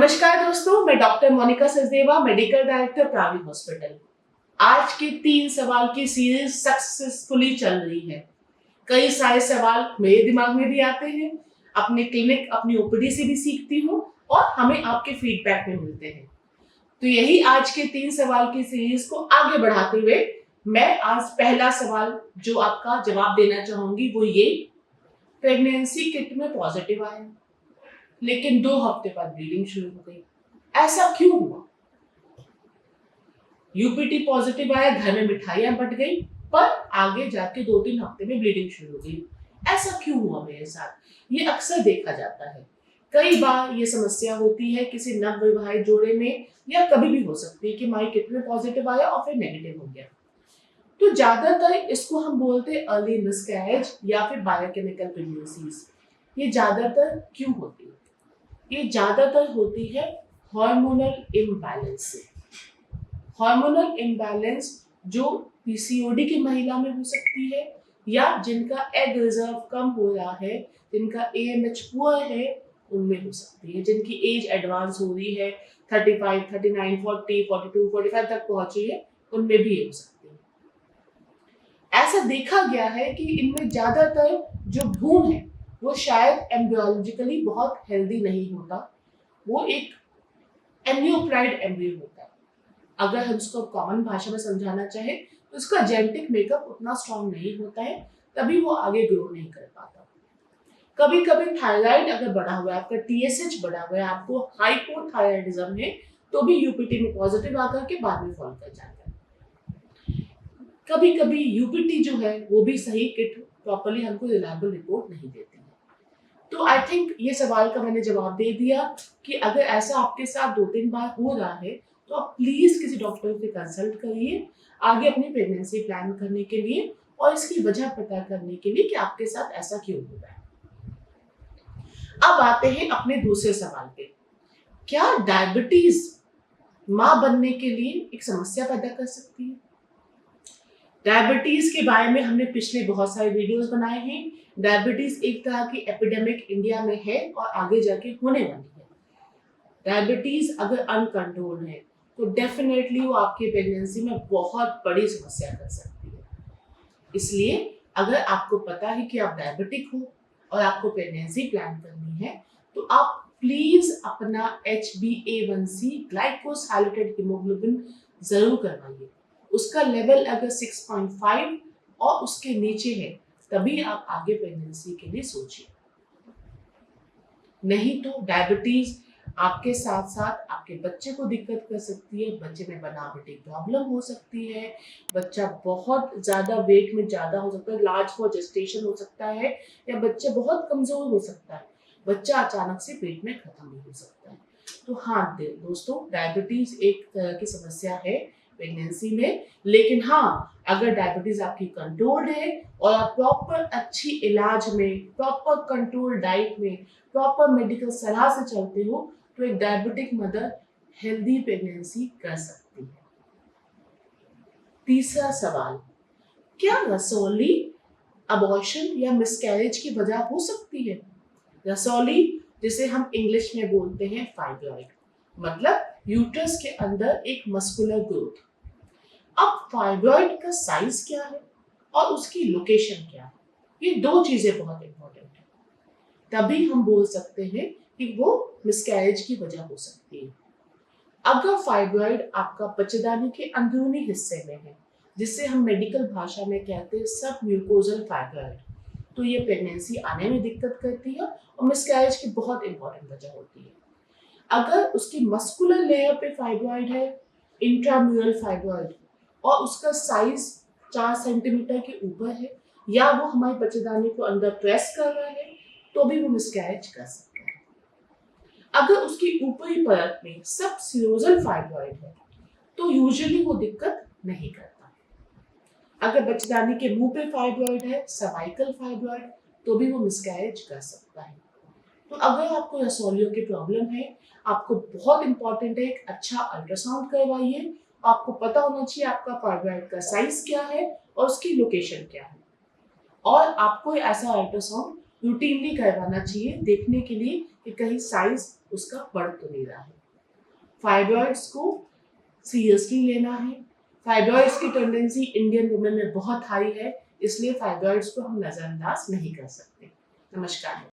नमस्कार दोस्तों, मैं doctor Monika Sachdeva, medical director Pravi hospital. आज के 3 सवाल की सीरीज सक्सेसफुली चल रही है। कई सारे सवाल मेरे दिमाग में भी आते हैं, अपने क्लिनिक, अपनी ओपीडी से भी सीखती हूँ और हमें आपके फीडबैक में मिलते हैं। तो यही आज के 3 सवाल की सीरीज को आगे बढ़ाते हुए मैं आज पहला सवाल जो आपका जवाब देना चाहूंगी वो ये, प्रेगनेंसी किट में पॉजिटिव आया लेकिन 2 हफ्ते बाद ब्लीडिंग शुरू हो गई, ऐसा क्यों हुआ? यूपीटी पॉजिटिव आया, घर में मिठाइयां बट गई, पर आगे जाके 2-3 हफ्ते में ब्लीडिंग शुरू हो गई, ऐसा क्यों हुआ मेरे साथ? ये अक्सर देखा जाता है। कई बार ये समस्या होती है किसी नवविवाहित जोड़े में, या कभी भी हो सकती है कि माई किट में पॉजिटिव आया और फिर नेगेटिव हो गया। तो ज्यादातर इसको हम बोलते हैं अर्ली मिसकैरेज या फिर बायोकेमिकल प्रेगनेंसीज। ये ज्यादातर क्यों होती है? ये ज्यादातर होती है हार्मोनल इम्बैलेंस से। हार्मोनल इम्बैलेंस जो पीसीओडी की महिला में हो सकती है, या जिनका एग रिजर्व कम हो रहा है, जिनका एएमएच पुअर है, उनमें हो सकती है। जिनकी एज एडवांस हो रही है, 35, 39, 40, 42, 45 तक पहुंची है, उनमें भी ये हो सकती है। ऐसा देखा गया है कि इनमें ज्यादातर जो भ्रूण है वो शायद एम्ब्रियोलॉजिकली बहुत हेल्दी नहीं होता, वो एक एम्नियोप्लाइड एम्ब्रियो होता है। अगर हम उसको कॉमन भाषा में समझाना चाहे तो उसका जेनेटिक मेकअप उतना स्ट्रांग नहीं होता है, तभी वो आगे ग्रो नहीं कर पाता। कभी कभी थायराइड अगर बढ़ा हुआ है, आपका टीएसएच बढ़ा हुआ है, आपको हाइपोथायराइडिज्म है, तो भी यूपीटी में पॉजिटिव आकर के बाद में फॉल कर जाता है। कभी कभी यूपीटी जो है वो भी सही किट प्रॉपर्ली हमको रिलायबल रिपोर्ट नहीं देती है। तो आई थिंक ये सवाल का मैंने जवाब दे दिया कि अगर ऐसा आपके साथ 2-3 बार हो रहा है तो आप प्लीज किसी डॉक्टर से कंसल्ट करिए आगे अपनी प्रेगनेंसी प्लान करने के लिए, और इसकी वजह पता करने के लिए कि आपके साथ ऐसा क्यों हो रहा है। अब आते हैं अपने दूसरे सवाल पे, क्या डायबिटीज मां बनने के लिए एक समस्या पैदा कर सकती है? डायबिटीज के बारे में हमने पिछले बहुत सारे वीडियोस बनाए हैं। डायबिटीज एक तरह की एपिडेमिक इंडिया में है और आगे जाके होने वाली है। डायबिटीज अगर अनकंट्रोल्ड है तो डेफिनेटली वो आपकी प्रेगनेंसी में बहुत बड़ी समस्या कर सकती है। इसलिए अगर आपको पता है कि आप डायबिटिक हो और आपको प्रेगनेंसी प्लान करनी है, तो आप प्लीज अपना HbA1c ग्लाइकोसाइलेटेड हीमोग्लोबिन जरूर करवाइए। उसका लेवल अगर 6.5 और उसके नीचे है तभी आप आगे प्रेगनेंसी के लिए सोचिए। नहीं तो डायबिटीज आपके साथ साथ आपके बच्चे को दिक्कत कर सकती है, बच्चे में बनावटी प्रॉब्लम हो सकती है, बच्चा बहुत ज्यादा वेट में ज्यादा हो सकता है, लार्ज फॉर जेस्टेशन हो सकता है, या बच्चा बहुत कमजोर हो सकता है, बच्चा अचानक से पेट में खत्म भी हो सकता है। तो हाँ दोस्तों, डायबिटीज एक तरह की समस्या है प्रेगनेंसी में, लेकिन हाँ अगर डायबिटीज आपकी कंट्रोल्ड है और आप प्रॉपर अच्छी इलाज में, प्रॉपर कंट्रोल डाइट में, प्रॉपर मेडिकल सलाह से चलते हो, तो एक डायबिटिक मदर हेल्दी प्रेगनेंसी कर सकती है। तीसरा सवाल, क्या रसौली अबॉर्शन या मिसकैरेज की वजह हो सकती है? रसौली जिसे हम इंग्लिश में बोलते हैं फाइब्रॉइड, मतलब यूट्रस के अंदर एक मस्कुलर ग्रोथ। अब फाइब्रॉइड का साइज क्या है और उसकी लोकेशन क्या है, ये 2 चीजें बहुत इंपॉर्टेंट है, तभी हम बोल सकते हैं कि वो मिसकैरेज की वजह हो सकती है। अगर फाइब्रॉइड आपका बच्चेदानी के अंदरूनी हिस्से में है, जिसे हम मेडिकल भाषा में कहते हैं सब म्यूकोजल फाइब्रॉइड, तो ये प्रेगनेंसी आने में दिक्कत करती है और मिसकैरेज की बहुत इंपॉर्टेंट वजह होती है। अगर उसकी मस्कुलर लेयर पे फाइब्रॉइड है, इंट्राम्यूरल फाइब्रॉइड, और उसका साइज 4 सेंटीमीटर के ऊपर है, या वो हमारे बच्चेदानी को अंदर प्रेस कर रहा है, तो भी वो मिसकैरेज कर सकता है। अगर उसकी ऊपरी परत में सब सीरोजल फाइब्रॉइड है तो यूजुअली वो दिक्कत नहीं करता। अगर बच्चेदानी के मुंह पे फाइब्रॉइड है, सर्वाइकल फाइब्रॉइड, तो भी वो मिसकैरेज कर सकता है। तो अगर आपको रसौलियों की प्रॉब्लम है, आपको बहुत इंपॉर्टेंट है एक अच्छा अल्ट्रासाउंड करवाइए। आपको पता होना चाहिए आपका फाइब्रॉइड का साइज क्या है और उसकी लोकेशन क्या है, और आपको ऐसा अल्ट्रासाउंड रूटीनली करवाना चाहिए, देखने के लिए कि कहीं साइज उसका बढ़ तो नहीं रहा है। फाइब्रॉइड्स को सीरियसली लेना है। फाइब्रॉइड्स की टेंडेंसी इंडियन वुमेन में बहुत हाई है, इसलिए फाइब्रॉइड्स को हम नजरअंदाज नहीं कर सकते। नमस्कार।